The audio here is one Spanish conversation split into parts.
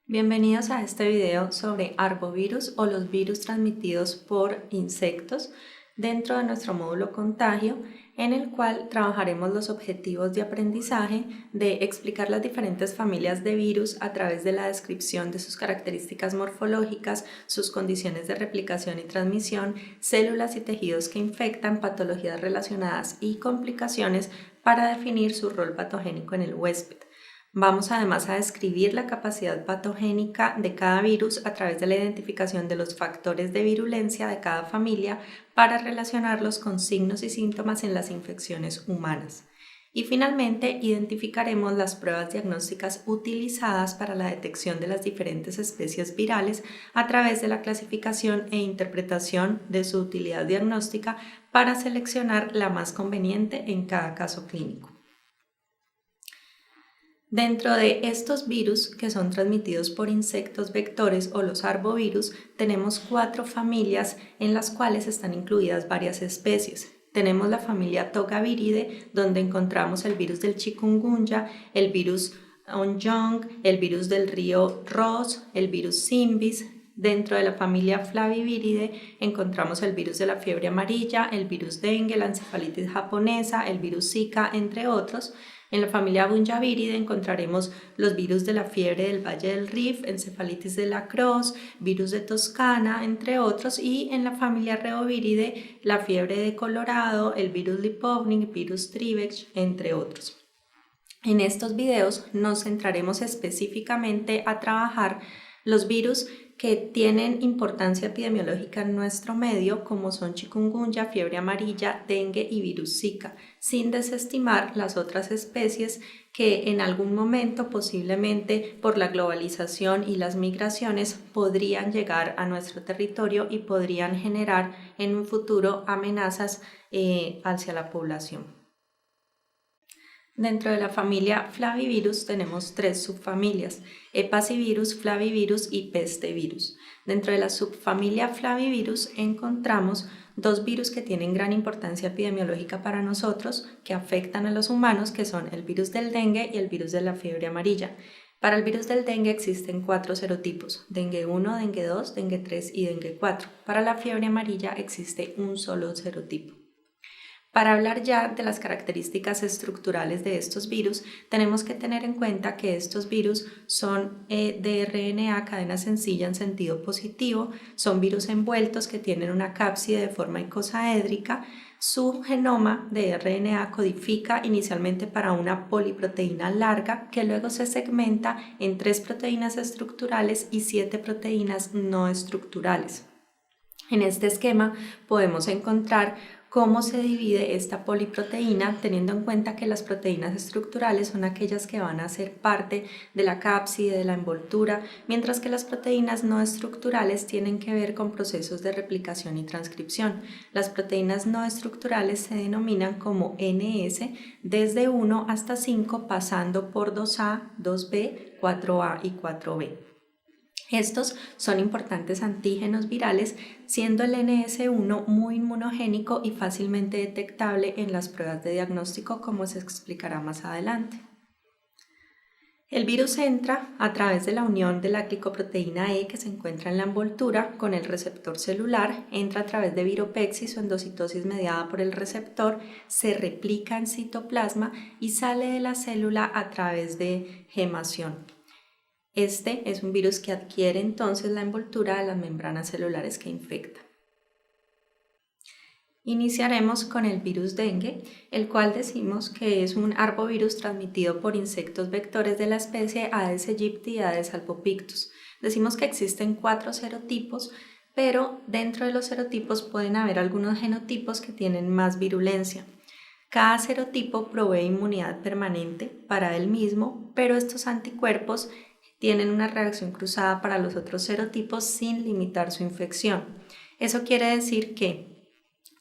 Bienvenidos a este video sobre arbovirus o los virus transmitidos por insectos dentro de nuestro módulo contagio, en el cual trabajaremos los objetivos de aprendizaje de explicar las diferentes familias de virus a través de la descripción de sus características morfológicas, sus condiciones de replicación y transmisión, células y tejidos que infectan, patologías relacionadas y complicaciones para definir su rol patogénico en el huésped. Vamos además a describir la capacidad patogénica de cada virus a través de la identificación de los factores de virulencia de cada familia para relacionarlos con signos y síntomas en las infecciones humanas. Y finalmente, identificaremos las pruebas diagnósticas utilizadas para la detección de las diferentes especies virales a través de la clasificación e interpretación de su utilidad diagnóstica para seleccionar la más conveniente en cada caso clínico. Dentro de estos virus que son transmitidos por insectos vectores o los arbovirus, tenemos 4 familias en las cuales están incluidas varias especies. Tenemos la familia Togaviridae, donde encontramos el virus del chikungunya, el virus Onjong, el virus del río Ross, el virus Simbis. Dentro de la familia Flaviviridae encontramos el virus de la fiebre amarilla, el virus dengue, la encefalitis japonesa, el virus Zika, entre otros. En la familia Bunjaviridae encontraremos los virus de la fiebre del Valle del Rift, encefalitis de la Cross, virus de Toscana, entre otros, y en la familia Reoviridae la fiebre de Colorado, el virus Lipovnik, virus Trivex, entre otros. En estos videos nos centraremos específicamente a trabajar los virus que tienen importancia epidemiológica en nuestro medio, como son chikungunya, fiebre amarilla, dengue y virus Zika, sin desestimar las otras especies que en algún momento, posiblemente por la globalización y las migraciones, podrían llegar a nuestro territorio y podrían generar en un futuro amenazas hacia la población. Dentro de la familia Flavivirus tenemos 3 subfamilias: Hepacivirus, Flavivirus y Pestevirus. Dentro de la subfamilia Flavivirus encontramos 2 virus que tienen gran importancia epidemiológica para nosotros, que afectan a los humanos, que son el virus del dengue y el virus de la fiebre amarilla. Para el virus del dengue existen 4 serotipos: dengue 1, dengue 2, dengue 3 y dengue 4. Para la fiebre amarilla existe un solo serotipo. Para hablar ya de las características estructurales de estos virus, tenemos que tener en cuenta que estos virus son de RNA cadena sencilla en sentido positivo, son virus envueltos que tienen una cápside de forma icosaédrica. Su genoma de RNA codifica inicialmente para una poliproteína larga que luego se segmenta en 3 proteínas estructurales y 7 proteínas no estructurales. En este esquema podemos encontrar cómo se divide esta poliproteína, teniendo en cuenta que las proteínas estructurales son aquellas que van a ser parte de la cápside, de la envoltura, mientras que las proteínas no estructurales tienen que ver con procesos de replicación y transcripción. Las proteínas no estructurales se denominan como NS desde 1 hasta 5, pasando por 2A, 2B, 4A y 4B. Estos son importantes antígenos virales, siendo el NS1 muy inmunogénico y fácilmente detectable en las pruebas de diagnóstico, como se explicará más adelante. El virus entra a través de la unión de la glicoproteína E, que se encuentra en la envoltura, con el receptor celular, entra a través de viropexis o endocitosis mediada por el receptor, se replica en citoplasma y sale de la célula a través de gemación. Este es un virus que adquiere entonces la envoltura de las membranas celulares que infecta. Iniciaremos con el virus dengue, el cual decimos que es un arbovirus transmitido por insectos vectores de la especie Aedes aegypti y Aedes albopictus. Decimos que existen 4 serotipos, pero dentro de los serotipos pueden haber algunos genotipos que tienen más virulencia. Cada serotipo provee inmunidad permanente para él mismo, pero estos anticuerpos tienen una reacción cruzada para los otros serotipos sin limitar su infección. Eso quiere decir que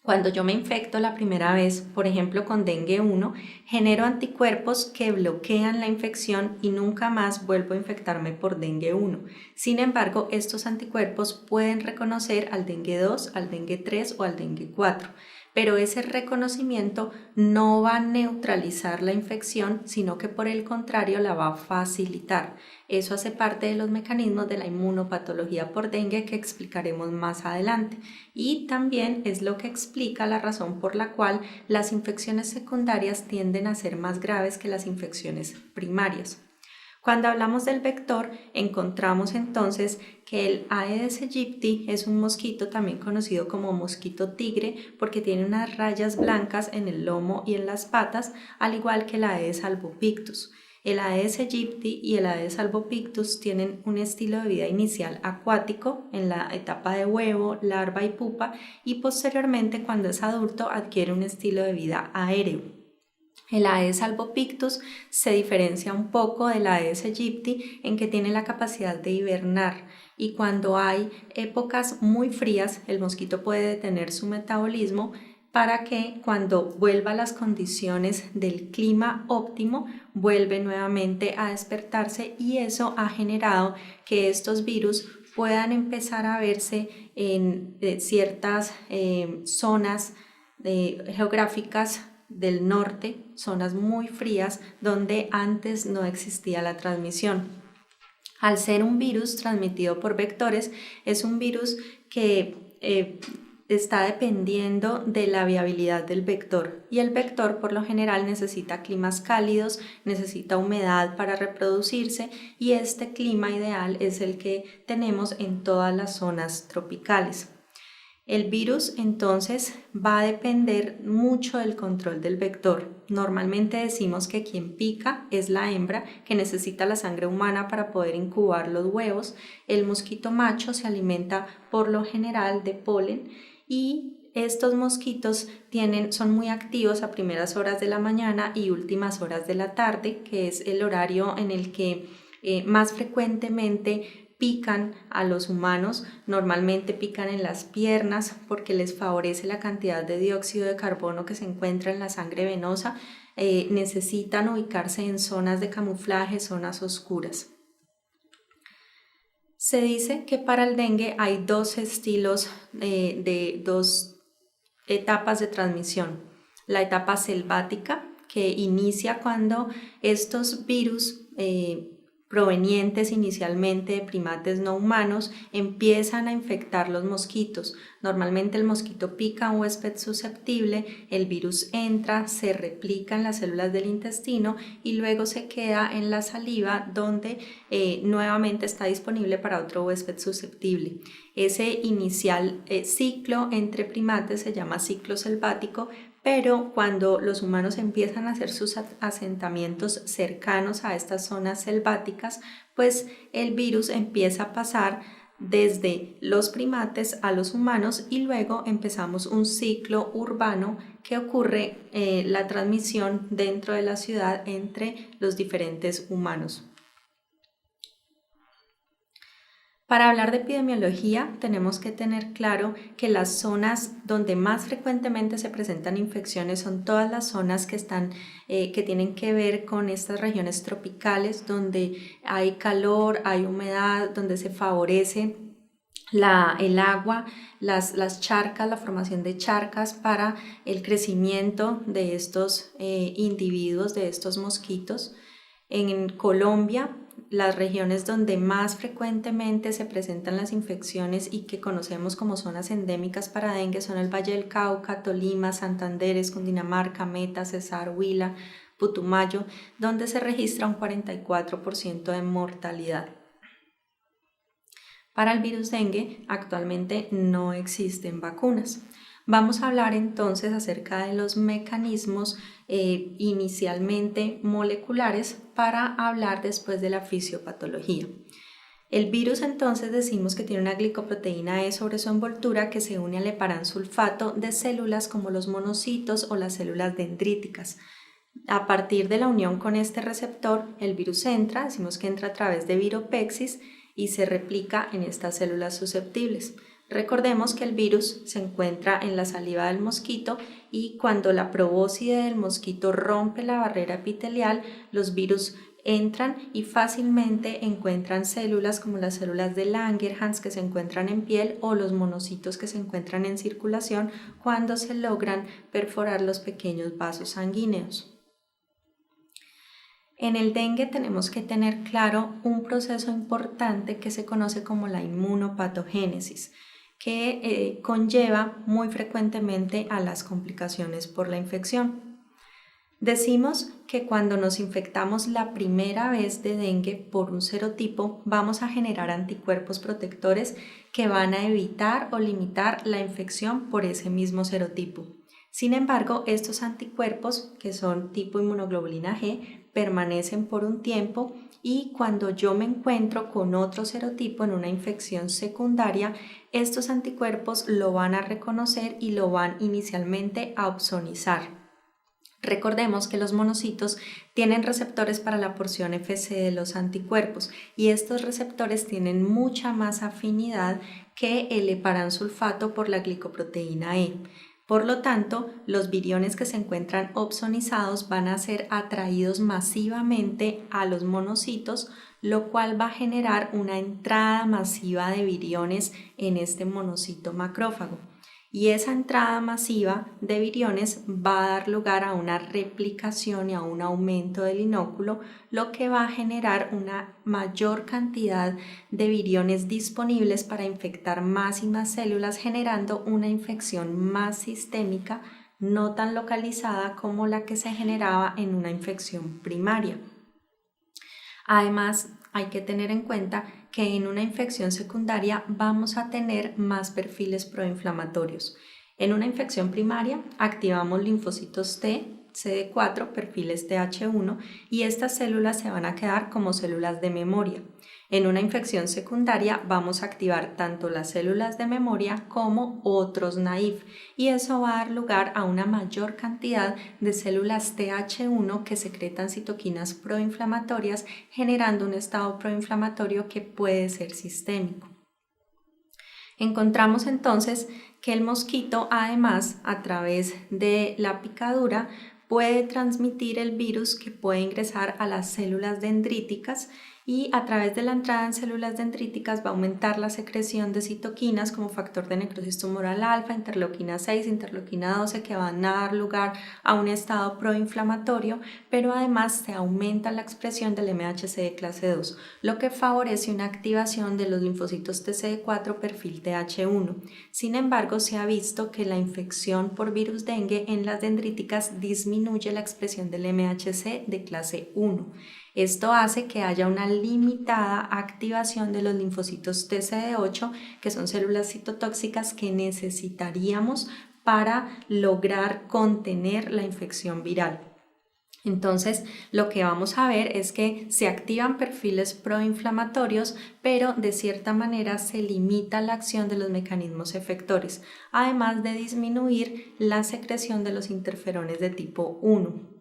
cuando yo me infecto la primera vez, por ejemplo con dengue 1, genero anticuerpos que bloquean la infección y nunca más vuelvo a infectarme por dengue 1. Sin embargo, estos anticuerpos pueden reconocer al dengue 2, al dengue 3 o al dengue 4. pero ese reconocimiento no va a neutralizar la infección, sino que por el contrario la va a facilitar. Eso hace parte de los mecanismos de la inmunopatología por dengue que explicaremos más adelante, y también es lo que explica la razón por la cual las infecciones secundarias tienden a ser más graves que las infecciones primarias. Cuando hablamos del vector, encontramos entonces que el Aedes aegypti es un mosquito también conocido como mosquito tigre porque tiene unas rayas blancas en el lomo y en las patas, al igual que el Aedes albopictus. El Aedes aegypti y el Aedes albopictus tienen un estilo de vida inicial acuático en la etapa de huevo, larva y pupa, y posteriormente, cuando es adulto, adquiere un estilo de vida aéreo. El Aedes albopictus se diferencia un poco del Aedes aegypti en que tiene la capacidad de hibernar, y cuando hay épocas muy frías el mosquito puede detener su metabolismo para que cuando vuelva a las condiciones del clima óptimo vuelve nuevamente a despertarse, y eso ha generado que estos virus puedan empezar a verse en ciertas zonas geográficas del norte, zonas muy frías donde antes no existía la transmisión. Al ser un virus transmitido por vectores, es un virus que está dependiendo de la viabilidad del vector, y el vector por lo general necesita climas cálidos, necesita humedad para reproducirse, y este clima ideal es el que tenemos en todas las zonas tropicales. El virus entonces va a depender mucho del control del vector. Normalmente decimos que quien pica es la hembra, que necesita la sangre humana para poder incubar los huevos. El mosquito macho se alimenta por lo general de polen, y estos mosquitos son muy activos a primeras horas de la mañana y últimas horas de la tarde, que es el horario en el que más frecuentemente pican a los humanos. Normalmente pican en las piernas porque les favorece la cantidad de dióxido de carbono que se encuentra en la sangre venosa. Necesitan ubicarse en zonas de camuflaje, zonas oscuras. Se dice que para el dengue hay dos estilos de dos etapas de transmisión. La etapa selvática, que inicia cuando estos virus provenientes inicialmente de primates no humanos empiezan a infectar los mosquitos. Normalmente el mosquito pica a un huésped susceptible, el virus entra, se replica en las células del intestino y luego se queda en la saliva, donde nuevamente está disponible para otro huésped susceptible. Ese inicial ciclo entre primates se llama ciclo selvático, pero cuando los humanos empiezan a hacer sus asentamientos cercanos a estas zonas selváticas, pues el virus empieza a pasar desde los primates a los humanos, y luego empezamos un ciclo urbano que ocurre la transmisión dentro de la ciudad entre los diferentes humanos. Para hablar de epidemiología tenemos que tener claro que las zonas donde más frecuentemente se presentan infecciones son todas las zonas que tienen que ver con estas regiones tropicales, donde hay calor, hay humedad, donde se favorece el agua, las charcas, la formación de charcas para el crecimiento de estos individuos, de estos mosquitos. En Colombia, las regiones donde más frecuentemente se presentan las infecciones y que conocemos como zonas endémicas para dengue son el Valle del Cauca, Tolima, Santander, Cundinamarca, Meta, Cesar, Huila, Putumayo, donde se registra un 44% de mortalidad. Para el virus dengue actualmente no existen vacunas. Vamos a hablar entonces acerca de los mecanismos inicialmente moleculares para hablar después de la fisiopatología. El virus entonces decimos que tiene una glicoproteína E sobre su envoltura que se une al heparansulfato de células como los monocitos o las células dendríticas. A partir de la unión con este receptor, el virus entra, decimos que entra a través de viropexis y se replica en estas células susceptibles. Recordemos que el virus se encuentra en la saliva del mosquito, y cuando la probóscide del mosquito rompe la barrera epitelial, los virus Entran y fácilmente encuentran células como las células de Langerhans que se encuentran en piel o los monocitos que se encuentran en circulación cuando se logran perforar los pequeños vasos sanguíneos. En el dengue tenemos que tener claro un proceso importante que se conoce como la inmunopatogénesis, que conlleva muy frecuentemente a las complicaciones por la infección. Decimos que cuando nos infectamos la primera vez de dengue por un serotipo, vamos a generar anticuerpos protectores que van a evitar o limitar la infección por ese mismo serotipo. Sin embargo, estos anticuerpos, que son tipo inmunoglobulina G, permanecen por un tiempo y cuando yo me encuentro con otro serotipo en una infección secundaria, estos anticuerpos lo van a reconocer y lo van inicialmente a opsonizar. Recordemos que los monocitos tienen receptores para la porción Fc de los anticuerpos y estos receptores tienen mucha más afinidad que el heparansulfato por la glicoproteína E. Por lo tanto, los viriones que se encuentran opsonizados van a ser atraídos masivamente a los monocitos, lo cual va a generar una entrada masiva de viriones en este monocito macrófago. Y esa entrada masiva de viriones va a dar lugar a una replicación y a un aumento del inóculo, lo que va a generar una mayor cantidad de viriones disponibles para infectar más y más células, generando una infección más sistémica, no tan localizada como la que se generaba en una infección primaria. Además, hay que tener en cuenta que en una infección secundaria vamos a tener más perfiles proinflamatorios. En una infección primaria activamos linfocitos T, CD4, perfiles TH1 y estas células se van a quedar como células de memoria. En una infección secundaria vamos a activar tanto las células de memoria como otros naïf y eso va a dar lugar a una mayor cantidad de células TH1 que secretan citoquinas proinflamatorias, generando un estado proinflamatorio que puede ser sistémico. Encontramos entonces que el mosquito, además, a través de la picadura, puede transmitir el virus que puede ingresar a las células dendríticas y a través de la entrada en células dendríticas va a aumentar la secreción de citoquinas como factor de necrosis tumoral alfa, interleuquina 6, interleuquina 12 que van a dar lugar a un estado proinflamatorio, pero además se aumenta la expresión del MHC de clase 2, lo que favorece una activación de los linfocitos TCD4 perfil TH1. Sin embargo, se ha visto que la infección por virus dengue en las dendríticas disminuye la expresión del MHC de clase 1. Esto hace que haya una limitada activación de los linfocitos TCD8, que son células citotóxicas que necesitaríamos para lograr contener la infección viral. Entonces, lo que vamos a ver es que se activan perfiles proinflamatorios, pero de cierta manera se limita la acción de los mecanismos efectores, además de disminuir la secreción de los interferones de tipo 1.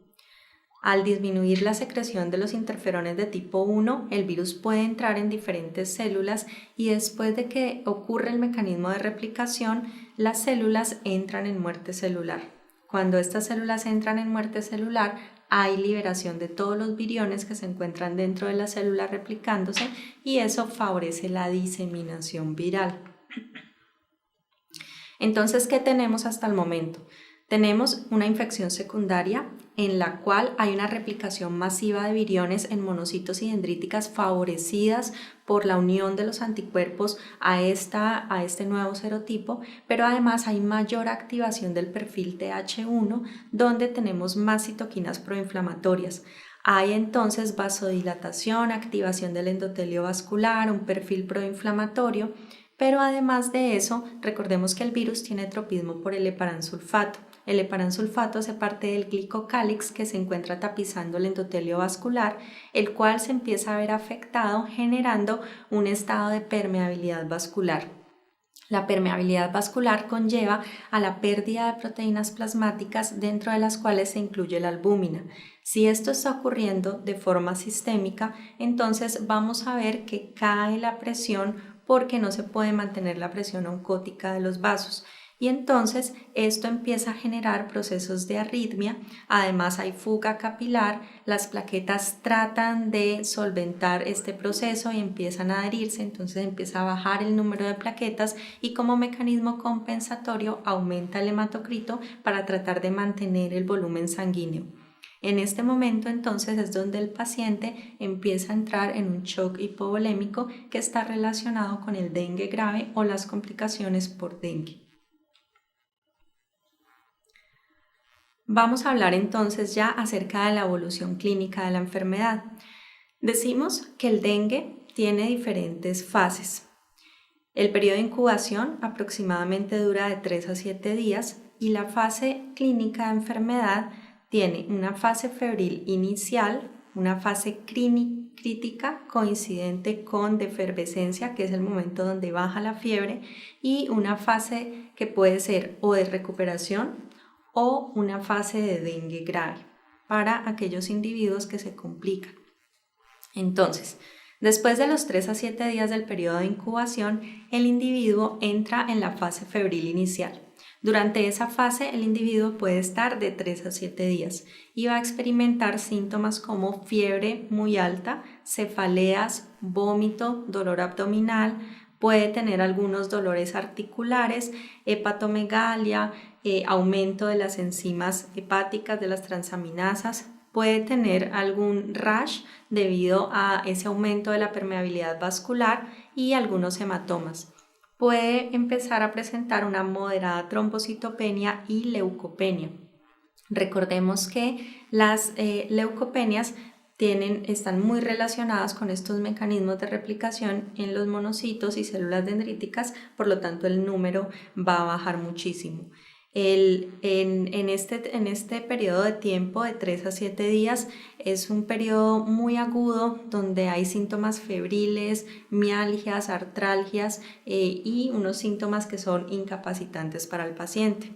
Al disminuir la secreción de los interferones de tipo 1, el virus puede entrar en diferentes células y después de que ocurre el mecanismo de replicación, las células entran en muerte celular. Cuando estas células entran en muerte celular, hay liberación de todos los viriones que se encuentran dentro de la célula replicándose y eso favorece la diseminación viral. Entonces, ¿qué tenemos hasta el momento? Tenemos una infección secundaria en la cual hay una replicación masiva de viriones en monocitos y dendríticas favorecidas por la unión de los anticuerpos a este nuevo serotipo, pero además hay mayor activación del perfil TH1 donde tenemos más citoquinas proinflamatorias. Hay entonces vasodilatación, activación del endotelio vascular, un perfil proinflamatorio, pero además de eso, recordemos que el virus tiene tropismo por el heparansulfato. El heparansulfato hace parte del glicocálix que se encuentra tapizando el endotelio vascular, el cual se empieza a ver afectado generando un estado de permeabilidad vascular. La permeabilidad vascular conlleva a la pérdida de proteínas plasmáticas dentro de las cuales se incluye la albúmina. Si esto está ocurriendo de forma sistémica, entonces vamos a ver que cae la presión porque no se puede mantener la presión oncótica de los vasos. y entonces esto empieza a generar procesos de arritmia. Además hay fuga capilar, las plaquetas tratan de solventar este proceso y empiezan a adherirse, entonces empieza a bajar el número de plaquetas y como mecanismo compensatorio aumenta el hematocrito para tratar de mantener el volumen sanguíneo. En este momento entonces es donde el paciente empieza a entrar en un shock hipovolémico que está relacionado con el dengue grave o las complicaciones por dengue. Vamos a hablar entonces ya acerca de la evolución clínica de la enfermedad. Decimos que el dengue tiene diferentes fases. El periodo de incubación aproximadamente dura de 3 a 7 días y la fase clínica de enfermedad tiene una fase febril inicial, una fase crítica coincidente con defervescencia, que es el momento donde baja la fiebre, y una fase que puede ser o de recuperación o una fase de dengue grave para aquellos individuos que se complican. Entonces, después de los 3 a 7 días del periodo de incubación, el individuo entra en la fase febril inicial. Durante esa fase, el individuo puede estar de 3 a 7 días y va a experimentar síntomas como fiebre muy alta, cefaleas, vómito, dolor abdominal, puede tener algunos dolores articulares, hepatomegalia, aumento de las enzimas hepáticas, de las transaminasas, puede tener algún rash debido a ese aumento de la permeabilidad vascular y algunos hematomas. Puede empezar a presentar una moderada trombocitopenia y leucopenia. Recordemos que las leucopenias están muy relacionadas con estos mecanismos de replicación en los monocitos y células dendríticas, por lo tanto el número va a bajar muchísimo. En este periodo de tiempo de 3 a 7 días es un periodo muy agudo donde hay síntomas febriles, mialgias, artralgias y unos síntomas que son incapacitantes para el paciente.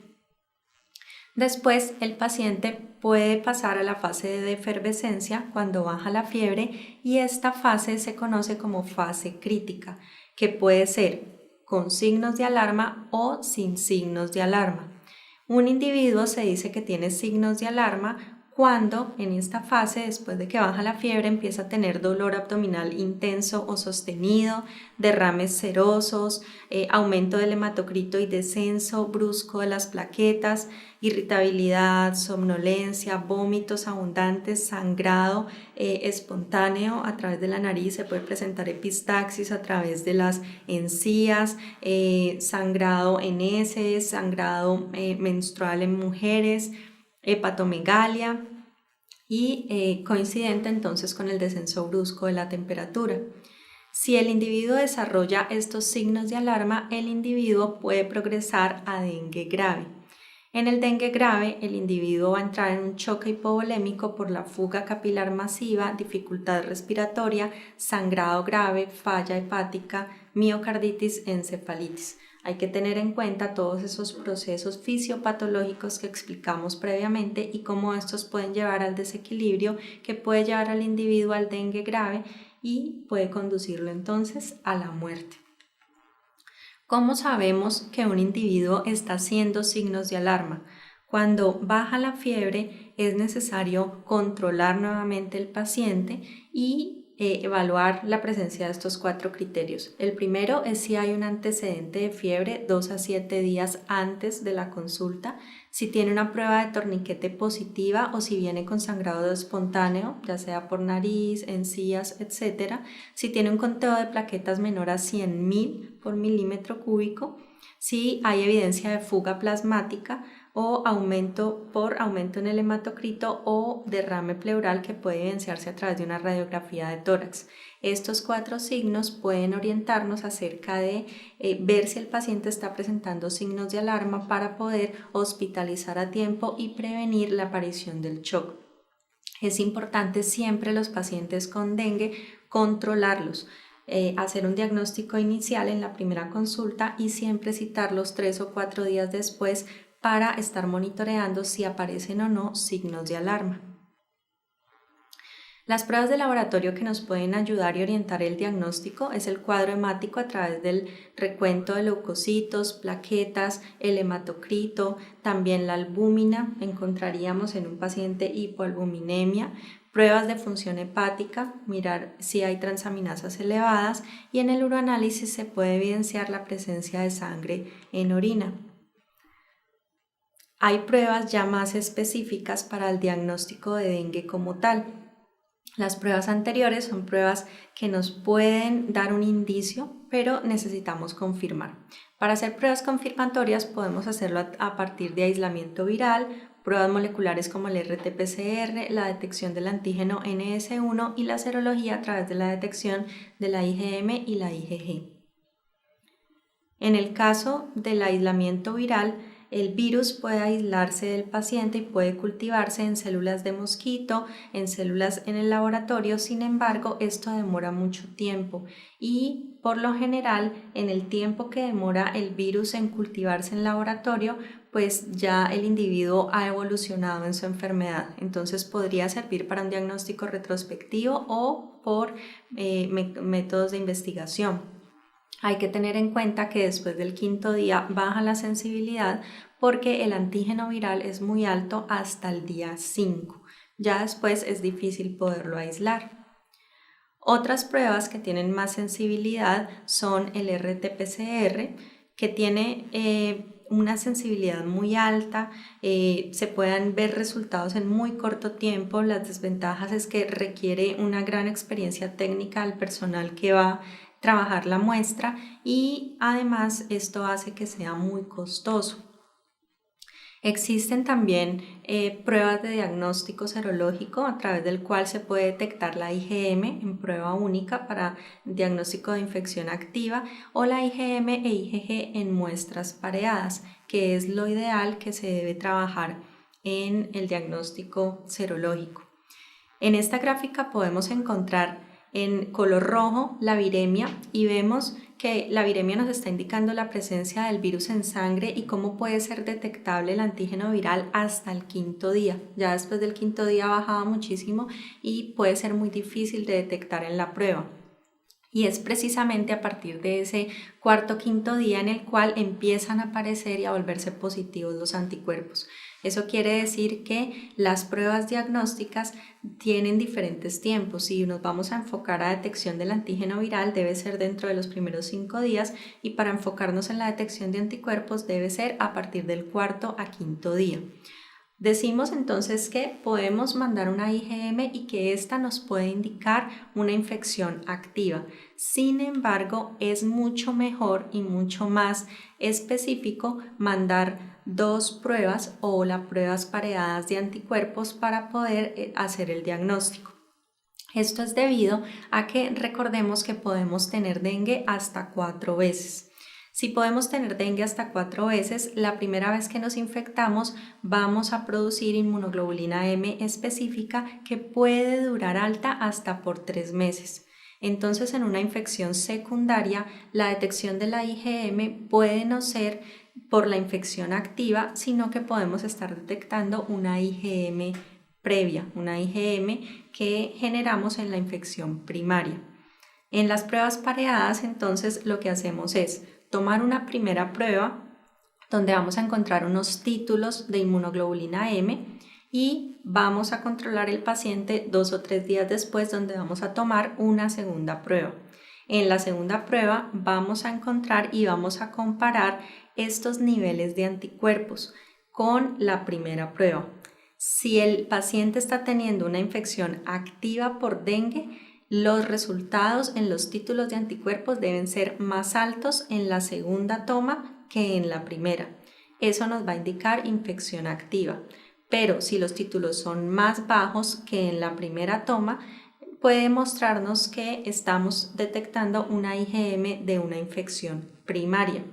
Después el paciente puede pasar a la fase de efervescencia cuando baja la fiebre y esta fase se conoce como fase crítica, que puede ser con signos de alarma o sin signos de alarma. Un individuo se dice que tiene signos de alarma cuando en esta fase, después de que baja la fiebre, empieza a tener dolor abdominal intenso o sostenido, derrames serosos, aumento del hematocrito y descenso brusco de las plaquetas, irritabilidad, somnolencia, vómitos abundantes, sangrado espontáneo a través de la nariz, se puede presentar epistaxis a través de las encías, sangrado en heces, sangrado menstrual en mujeres, hepatomegalia y coincidente entonces con el descenso brusco de la temperatura. Si el individuo desarrolla estos signos de alarma, el individuo puede progresar a dengue grave. En el dengue grave, el individuo va a entrar en un choque hipovolémico por la fuga capilar masiva, dificultad respiratoria, sangrado grave, falla hepática, miocarditis, encefalitis. Hay que tener en cuenta todos esos procesos fisiopatológicos que explicamos previamente y cómo estos pueden llevar al desequilibrio que puede llevar al individuo al dengue grave y puede conducirlo entonces a la muerte. ¿Cómo sabemos que un individuo está haciendo signos de alarma? Cuando baja la fiebre es necesario controlar nuevamente el paciente y evaluar la presencia de estos 4 criterios. El primero es si hay un antecedente de fiebre 2 a 7 días antes de la consulta, si tiene una prueba de torniquete positiva o si viene con sangrado espontáneo, ya sea por nariz, encías, etc. Si tiene un conteo de plaquetas menor a 100.000 por milímetro cúbico, si hay evidencia de fuga plasmática o aumento en el hematocrito o derrame pleural que puede evidenciarse a través de una radiografía de tórax. Estos 4 signos pueden orientarnos acerca de ver si el paciente está presentando signos de alarma para poder hospitalizar a tiempo y prevenir la aparición del shock. Es importante siempre los pacientes con dengue controlarlos. Hacer un diagnóstico inicial en la primera consulta y siempre citarlos 3 o 4 días después para estar monitoreando si aparecen o no signos de alarma. Las pruebas de laboratorio que nos pueden ayudar y orientar el diagnóstico es el cuadro hemático a través del recuento de leucocitos, plaquetas, el hematocrito, también la albúmina, encontraríamos en un paciente hipoalbuminemia, pruebas de función hepática, mirar si hay transaminasas elevadas y en el uroanálisis se puede evidenciar la presencia de sangre en orina. Hay pruebas ya más específicas para el diagnóstico de dengue como tal. Las pruebas anteriores son pruebas que nos pueden dar un indicio, pero necesitamos confirmar. Para hacer pruebas confirmatorias podemos hacerlo a partir de aislamiento viral, pruebas moleculares como el RT-PCR, la detección del antígeno NS1 y la serología a través de la detección de la IgM y la IgG. En el caso del aislamiento viral, el virus puede aislarse del paciente y puede cultivarse en células de mosquito, en células en el laboratorio. Sin embargo, esto demora mucho tiempo y por lo general, en el tiempo que demora el virus en cultivarse en laboratorio, pues ya el individuo ha evolucionado en su enfermedad. Entonces podría servir para un diagnóstico retrospectivo o por métodos de investigación. Hay que tener en cuenta que después del quinto día baja la sensibilidad porque el antígeno viral es muy alto hasta el día 5. Ya después es difícil poderlo aislar. Otras pruebas que tienen más sensibilidad son el RT-PCR, que tiene una sensibilidad muy alta, se pueden ver resultados en muy corto tiempo. Las desventajas es que requiere una gran experiencia técnica al personal que va a trabajar la muestra y además esto hace que sea muy costoso. Existen también pruebas de diagnóstico serológico a través del cual se puede detectar la IgM en prueba única para diagnóstico de infección activa o la IgM e IgG en muestras pareadas, que es lo ideal que se debe trabajar en el diagnóstico serológico. En esta gráfica podemos encontrar en color rojo la viremia y vemos que la viremia nos está indicando la presencia del virus en sangre y cómo puede ser detectable el antígeno viral hasta el quinto día. Ya después del quinto día bajaba muchísimo y puede ser muy difícil de detectar en la prueba. Y es precisamente a partir de ese cuarto o quinto día en el cual empiezan a aparecer y a volverse positivos los anticuerpos. Eso quiere decir que las pruebas diagnósticas tienen diferentes tiempos. Si nos vamos a enfocar a detección del antígeno viral, debe ser dentro de los primeros 5 días y para enfocarnos en la detección de anticuerpos debe ser a partir del cuarto a quinto día. Decimos entonces que podemos mandar una IgM y que esta nos puede indicar una infección activa. Sin embargo, es mucho mejor y mucho más específico mandar 2 pruebas o las pruebas pareadas de anticuerpos para poder hacer el diagnóstico. Esto es debido a que recordemos que podemos tener dengue hasta 4 veces. Si podemos tener dengue hasta 4 veces, la primera vez que nos infectamos vamos a producir inmunoglobulina M específica que puede durar alta hasta por 3 meses. Entonces, en una infección secundaria, la detección de la IgM puede no ser por la infección activa, sino que podemos estar detectando una IgM previa, una IgM que generamos en la infección primaria. En las pruebas pareadas, entonces, lo que hacemos es tomar una primera prueba donde vamos a encontrar unos títulos de inmunoglobulina M y vamos a controlar el paciente 2 o 3 días después donde vamos a tomar una segunda prueba. En la segunda prueba vamos a encontrar y vamos a comparar estos niveles de anticuerpos con la primera prueba. Si el paciente está teniendo una infección activa por dengue, los resultados en los títulos de anticuerpos deben ser más altos en la segunda toma que en la primera. Eso nos va a indicar infección activa. Pero si los títulos son más bajos que en la primera toma, puede mostrarnos que estamos detectando una IgM de una infección primaria.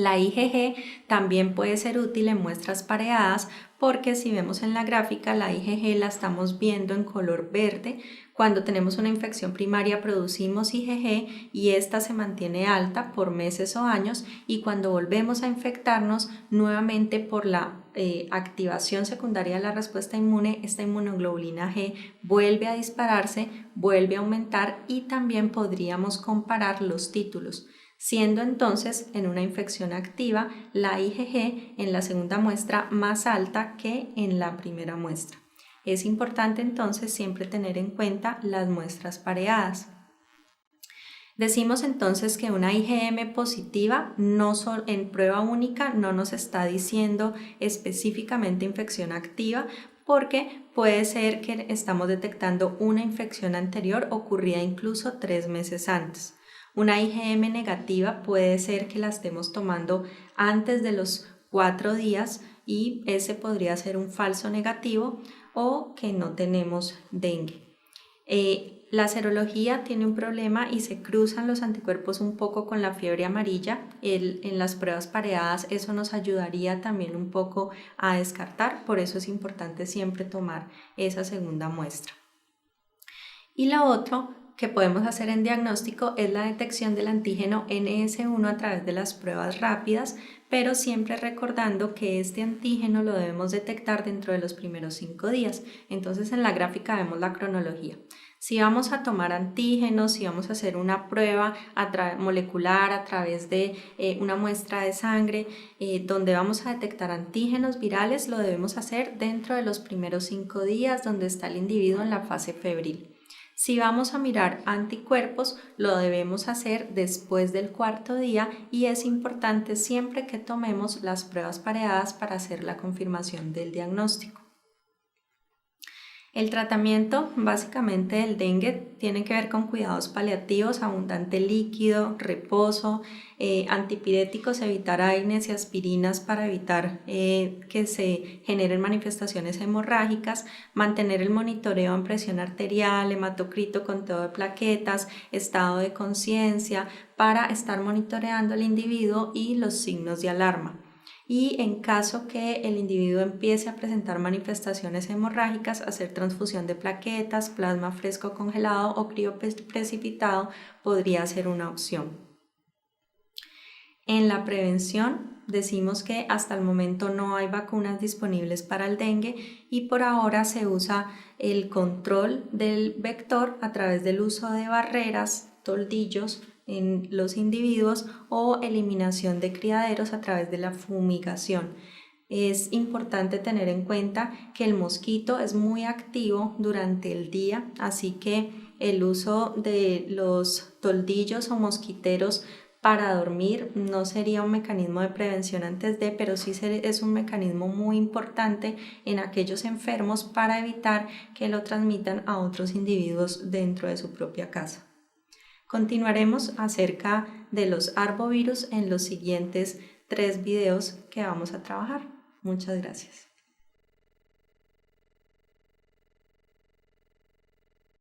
La IgG también puede ser útil en muestras pareadas porque si vemos en la gráfica, la IgG la estamos viendo en color verde. Cuando tenemos una infección primaria producimos IgG y esta se mantiene alta por meses o años, y cuando volvemos a infectarnos nuevamente por la activación secundaria de la respuesta inmune, esta inmunoglobulina G vuelve a dispararse, vuelve a aumentar y también podríamos comparar los títulos, siendo entonces en una infección activa la IgG en la segunda muestra más alta que en la primera muestra. Es importante entonces siempre tener en cuenta las muestras pareadas. Decimos entonces que una IgM positiva en prueba única no nos está diciendo específicamente infección activa, porque puede ser que estamos detectando una infección anterior ocurrida incluso 3 meses antes. Una IgM negativa puede ser que la estemos tomando antes de los 4 días y ese podría ser un falso negativo, o que no tenemos dengue. La serología tiene un problema y se cruzan los anticuerpos un poco con la fiebre amarilla. En las pruebas pareadas eso nos ayudaría también un poco a descartar, por eso es importante siempre tomar esa segunda muestra. Y lo otro que podemos hacer en diagnóstico es la detección del antígeno NS1 a través de las pruebas rápidas, pero siempre recordando que este antígeno lo debemos detectar dentro de los primeros 5 días. Entonces en la gráfica vemos la cronología. Si vamos a tomar antígenos, si vamos a hacer una prueba molecular a través de una muestra de sangre donde vamos a detectar antígenos virales, lo debemos hacer dentro de los primeros 5 días donde está el individuo en la fase febril. Si vamos a mirar anticuerpos, lo debemos hacer después del 4.º día y es importante siempre que tomemos las pruebas pareadas para hacer la confirmación del diagnóstico. El tratamiento básicamente del dengue tiene que ver con cuidados paliativos, abundante líquido, reposo, antipiréticos, evitar AINES y aspirinas para evitar que se generen manifestaciones hemorrágicas, mantener el monitoreo en presión arterial, hematocrito, conteo de plaquetas, estado de conciencia, para estar monitoreando al individuo y los signos de alarma. Y en caso que el individuo empiece a presentar manifestaciones hemorrágicas, hacer transfusión de plaquetas, plasma fresco congelado o crioprecipitado podría ser una opción. En la prevención decimos que hasta el momento no hay vacunas disponibles para el dengue y por ahora se usa el control del vector a través del uso de barreras, toldillos en los individuos o eliminación de criaderos a través de la fumigación. Es importante tener en cuenta que el mosquito es muy activo durante el día, así que el uso de los toldillos o mosquiteros para dormir no sería un mecanismo de prevención antes de, pero sí es un mecanismo muy importante en aquellos enfermos para evitar que lo transmitan a otros individuos dentro de su propia casa. Continuaremos acerca de los arbovirus en los siguientes 3 videos que vamos a trabajar. Muchas gracias.